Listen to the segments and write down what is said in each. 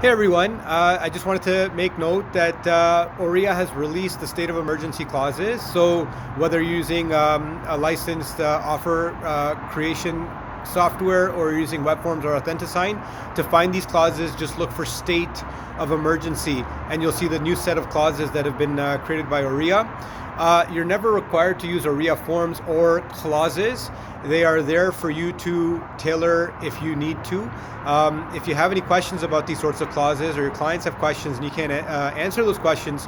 Hey everyone, I just wanted to make note that OREA has released the state of emergency clauses. So whether you're using a licensed offer creation software or you're using web forms or Authentisign, to find these clauses, just look for state of emergency and you'll see the new set of clauses that have been created by OREA. You're never required to use OREA forms or clauses. They are there for you to tailor if you need to. If you have any questions about these sorts of clauses or your clients have questions and you can't answer those questions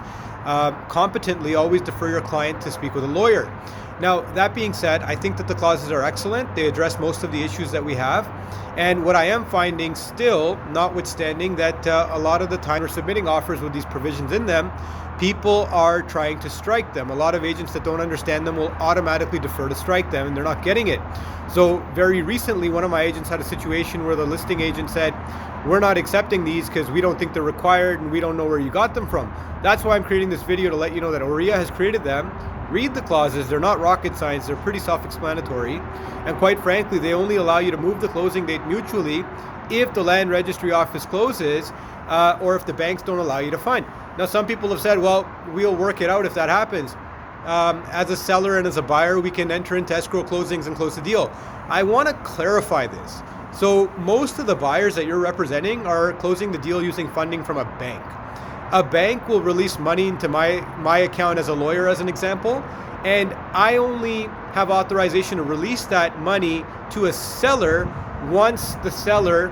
competently, always defer your client to speak with a lawyer. Now, that being said, I think that the clauses are excellent. They address most of the issues that we have. And what I am finding still, notwithstanding that a lot of the time we're submitting offers with these provisions in them, people are trying to strike them. A lot of agents that don't understand them will automatically defer to strike them and they're not getting it. So very recently, one of my agents had a situation where the listing agent said, we're not accepting these because we don't think they're required and we don't know where you got them from. That's why I'm creating this video, to let you know that OREA has created them. Read the clauses, they're not rocket science, they're pretty self-explanatory. And quite frankly, they only allow you to move the closing date mutually if the land registry office closes or if the banks don't allow you to fund. Now, some people have said, well, we'll work it out if that happens. As a seller and as a buyer, we can enter into escrow closings and close the deal. I want to clarify this. So most of the buyers that you're representing are closing the deal using funding from a bank. A bank will release money into my account as a lawyer, as an example, and I only have authorization to release that money to a seller once the seller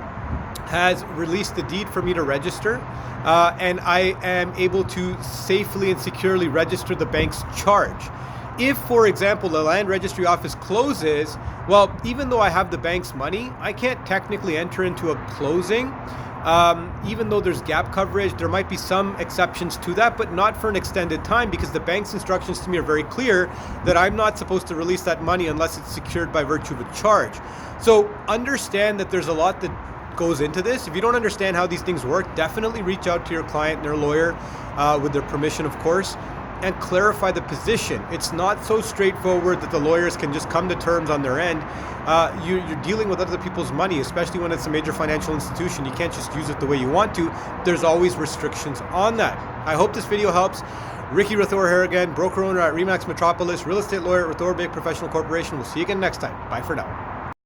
has released the deed for me to register, and I am able to safely and securely register the bank's charge. If, for example, the land registry office closes, well, even though I have the bank's money, I can't technically enter into a closing. Even though there's gap coverage, there might be some exceptions to that, but not for an extended time, because the bank's instructions to me are very clear that I'm not supposed to release that money unless it's secured by virtue of a charge. So understand that there's a lot that goes into this. If you don't understand how these things work, definitely reach out to your client and their lawyer with their permission, of course, and clarify the position. It's not so straightforward that the lawyers can just come to terms on their end. You're dealing with other people's money, especially when it's a major financial institution. You can't just use it the way you want to. There's always restrictions on that. I hope this video helps. Ricky Rathore here again, broker owner at Remax Metropolis, real estate lawyer at Rathore Baig Professional Corporation. We'll see you again next time. Bye for now.